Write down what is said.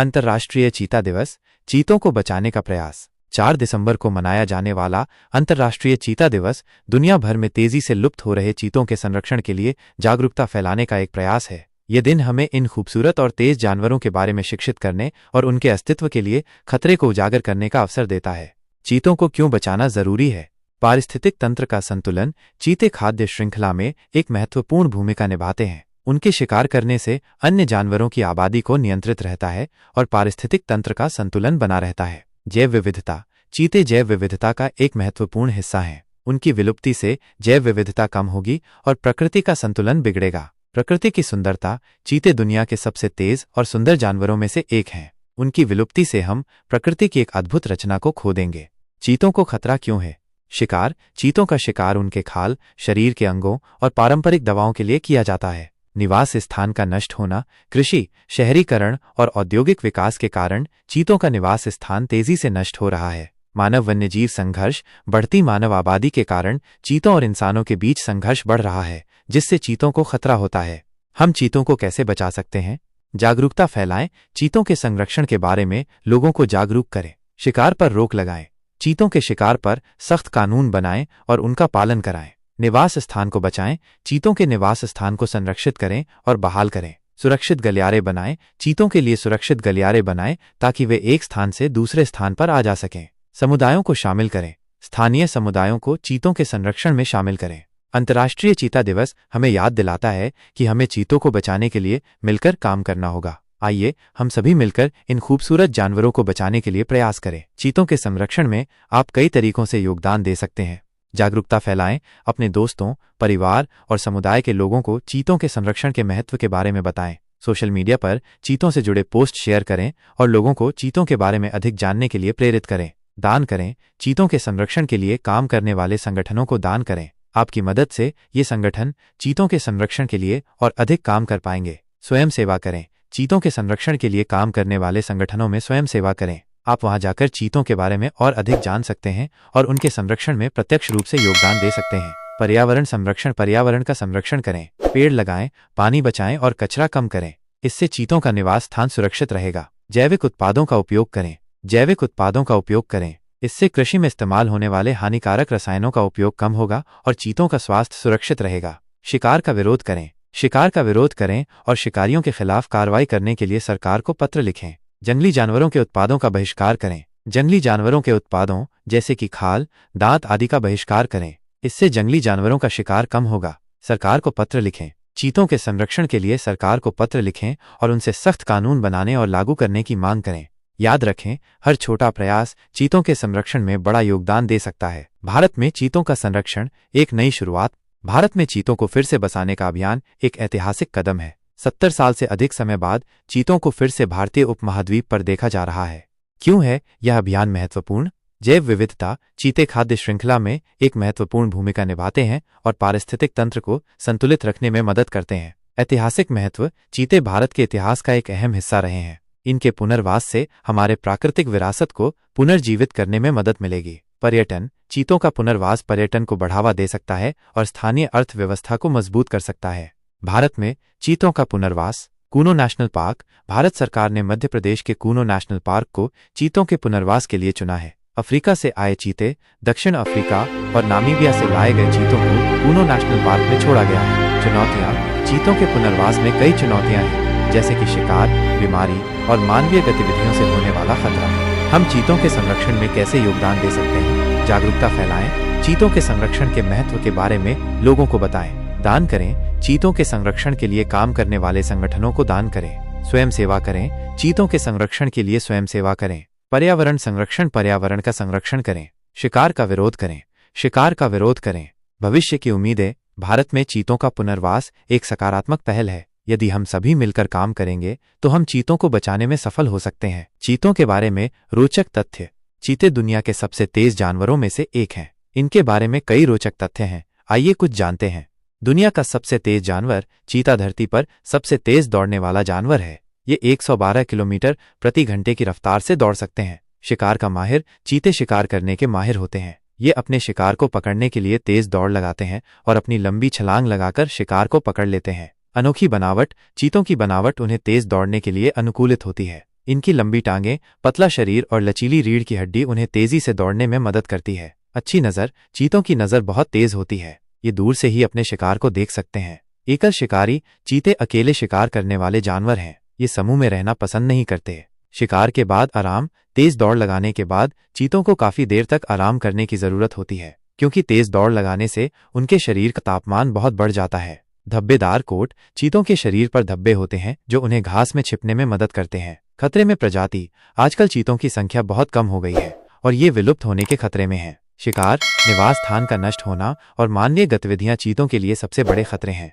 अंतर्राष्ट्रीय चीता दिवस, चीतों को बचाने का प्रयास। 4 दिसंबर को मनाया जाने वाला अंतर्राष्ट्रीय चीता दिवस दुनिया भर में तेजी से लुप्त हो रहे चीतों के संरक्षण के लिए जागरूकता फैलाने का एक प्रयास है। ये दिन हमें इन खूबसूरत और तेज जानवरों के बारे में शिक्षित करने और उनके अस्तित्व के लिए खतरे को उजागर करने का अवसर देता है। चीतों को क्यों बचाना जरूरी है? पारिस्थितिक तंत्र का संतुलन। चीते खाद्य श्रृंखला में एक महत्वपूर्ण भूमिका निभाते हैं। उनके शिकार करने से अन्य जानवरों की आबादी को नियंत्रित रहता है और पारिस्थितिक तंत्र का संतुलन बना रहता है। जैव विविधता। चीते जैव विविधता का एक महत्वपूर्ण हिस्सा हैं। उनकी विलुप्ति से जैव विविधता कम होगी और प्रकृति का संतुलन बिगड़ेगा। प्रकृति की सुंदरता। चीते दुनिया के सबसे तेज और सुंदर जानवरों में से एक हैं। उनकी विलुप्ति से हम प्रकृति की एक अद्भुत रचना को खो देंगे। चीतों को खतरा क्यों है? शिकार। चीतों का शिकार उनके खाल, शरीर के अंगों और पारंपरिक दवाओं के लिए किया जाता है। निवास स्थान का नष्ट होना। कृषि, शहरीकरण और औद्योगिक विकास के कारण चीतों का निवास स्थान तेजी से नष्ट हो रहा है। मानव वन्यजीव संघर्ष। बढ़ती मानव आबादी के कारण चीतों और इंसानों के बीच संघर्ष बढ़ रहा है, जिससे चीतों को खतरा होता है। हम चीतों को कैसे बचा सकते हैं? जागरूकता फैलाएं। चीतों के संरक्षण के बारे में लोगों को जागरूक करें। शिकार पर रोक लगाएं। चीतों के शिकार पर सख्त कानून बनाएं और उनका पालन कराएं। निवास स्थान को बचाएं। चीतों के निवास स्थान को संरक्षित करें और बहाल करें। सुरक्षित गलियारे बनाएं। चीतों के लिए सुरक्षित गलियारे बनाएं ताकि वे एक स्थान से दूसरे स्थान पर आ जा सकें। समुदायों को शामिल करें। स्थानीय समुदायों को चीतों के संरक्षण में शामिल करें। अंतर्राष्ट्रीय चीता दिवस हमें याद दिलाता है कि हमें चीतों को बचाने के लिए मिलकर काम करना होगा। आइए हम सभी मिलकर इन खूबसूरत जानवरों को बचाने के लिए प्रयास करें। चीतों के संरक्षण में आप कई तरीकों से योगदान दे सकते हैं। जागरूकता फैलाएं। अपने दोस्तों, परिवार और समुदाय के लोगों को चीतों के संरक्षण के महत्व के बारे में बताएं। सोशल मीडिया पर चीतों से जुड़े पोस्ट शेयर करें और लोगों को चीतों के बारे में अधिक जानने के लिए प्रेरित करें। दान करें। चीतों के संरक्षण के लिए काम करने वाले संगठनों को दान करें। आपकी मदद से ये संगठन चीतों के संरक्षण के लिए और अधिक काम कर पाएंगे। स्वयं सेवा करें। चीतों के संरक्षण के लिए काम करने वाले संगठनों में स्वयं सेवा करें। आप वहां जाकर चीतों के बारे में और अधिक जान सकते हैं और उनके संरक्षण में प्रत्यक्ष रूप से योगदान दे सकते हैं। पर्यावरण संरक्षण। पर्यावरण का संरक्षण करें। पेड़ लगाएं, पानी बचाएं और कचरा कम करें। इससे चीतों का निवास स्थान सुरक्षित रहेगा। जैविक उत्पादों का उपयोग करें। जैविक उत्पादों का उपयोग करें। इससे कृषि में इस्तेमाल होने वाले हानिकारक रसायनों का उपयोग कम होगा और चीतों का स्वास्थ्य सुरक्षित रहेगा। शिकार का विरोध करें। शिकार का विरोध करें और शिकारियों के खिलाफ कार्रवाई करने के लिए सरकार को पत्र लिखें। जंगली जानवरों के उत्पादों का बहिष्कार करें। जंगली जानवरों के उत्पादों जैसे कि खाल, दांत आदि का बहिष्कार करें। इससे जंगली जानवरों का शिकार कम होगा। सरकार को पत्र लिखें। चीतों के संरक्षण के लिए सरकार को पत्र लिखें और उनसे सख्त कानून बनाने और लागू करने की मांग करें। याद रखें, हर छोटा प्रयास चीतों के संरक्षण में बड़ा योगदान दे सकता है। भारत में चीतों का संरक्षण एक नई शुरुआत। भारत में चीतों को फिर से बसाने का अभियान एक ऐतिहासिक कदम है। 70 साल से अधिक समय बाद चीतों को फिर से भारतीय उपमहाद्वीप पर देखा जा रहा है। क्यों है यह अभियान महत्वपूर्ण? जैव विविधता। चीते खाद्य श्रृंखला में एक महत्वपूर्ण भूमिका निभाते हैं और पारिस्थितिक तंत्र को संतुलित रखने में मदद करते हैं। ऐतिहासिक महत्व। चीते भारत के इतिहास का एक अहम हिस्सा रहे हैं। इनके पुनर्वास से हमारे प्राकृतिक विरासत को पुनर्जीवित करने में मदद मिलेगी। पर्यटन। चीतों का पुनर्वास पर्यटन को बढ़ावा दे सकता है और स्थानीय अर्थव्यवस्था को मजबूत कर सकता है। भारत में चीतों का पुनर्वास। Kuno national park. भारत सरकार ने मध्य प्रदेश के कूनो नेशनल पार्क को चीतों के पुनर्वास के लिए चुना है। अफ्रीका से आए चीते, दक्षिण अफ्रीका और नामीबिया से लाए गए चीतों को कूनो नेशनल पार्क में छोड़ा गया है। चुनौतियां। चीतों के पुनर्वास में कई चुनौतियां हैं, जैसे कि शिकार, बीमारी और मानवीय गतिविधियों से होने वाला खतरा। हम चीतों के संरक्षण में कैसे योगदान दे सकते हैं? जागरूकता फैलाएं। चीतों के संरक्षण के महत्व के बारे में लोगों को बताएं। दान करें। चीतों के संरक्षण के लिए काम करने वाले संगठनों को दान करें। स्वयं सेवा करें। चीतों के संरक्षण के लिए स्वयं सेवा करें। पर्यावरण संरक्षण। पर्यावरण का संरक्षण करें। शिकार का विरोध करें। शिकार का विरोध करें। भविष्य की उम्मीदें। भारत में चीतों का पुनर्वास एक सकारात्मक पहल है। यदि हम सभी मिलकर काम करेंगे तो हम चीतों को बचाने में सफल हो सकते हैं। चीतों के बारे में रोचक तथ्य। चीते दुनिया के सबसे तेज जानवरों में से एक हैं। इनके बारे में कई रोचक तथ्य हैं। आइए कुछ जानते हैं। दुनिया का सबसे तेज जानवर चीता धरती पर सबसे तेज दौड़ने वाला जानवर है। ये 112 किलोमीटर प्रति घंटे की रफ्तार से दौड़ सकते हैं। शिकार का माहिर। चीते शिकार करने के माहिर होते हैं। ये अपने शिकार को पकड़ने के लिए तेज दौड़ लगाते हैं और अपनी लंबी छलांग लगाकर शिकार को पकड़ लेते हैं। अनोखी बनावट। चीतों की बनावट उन्हें तेज दौड़ने के लिए अनुकूलित होती है। इनकी लंबी टांगें, पतला शरीर और लचीली रीढ़ की हड्डी उन्हें तेजी से दौड़ने में मदद करती है। अच्छी नज़र। चीतों की नज़र बहुत तेज होती है। ये दूर से ही अपने शिकार को देख सकते हैं। एकल शिकारी। चीते अकेले शिकार करने वाले जानवर हैं। ये समूह में रहना पसंद नहीं करते। शिकार के बाद आराम। तेज दौड़ लगाने के बाद चीतों को काफी देर तक आराम करने की जरूरत होती है, क्योंकि तेज दौड़ लगाने से उनके शरीर का तापमान बहुत बढ़ जाता है। धब्बेदार कोट। चीतों के शरीर पर धब्बे होते हैं जो उन्हें घास में छिपने में मदद करते हैं। खतरे में प्रजाति। आजकल चीतों की संख्या बहुत कम हो गई है और ये विलुप्त होने के खतरे में हैं। शिकार, निवास स्थान का नष्ट होना और मानवीय गतिविधियां चीतों के लिए सबसे बड़े खतरे हैं।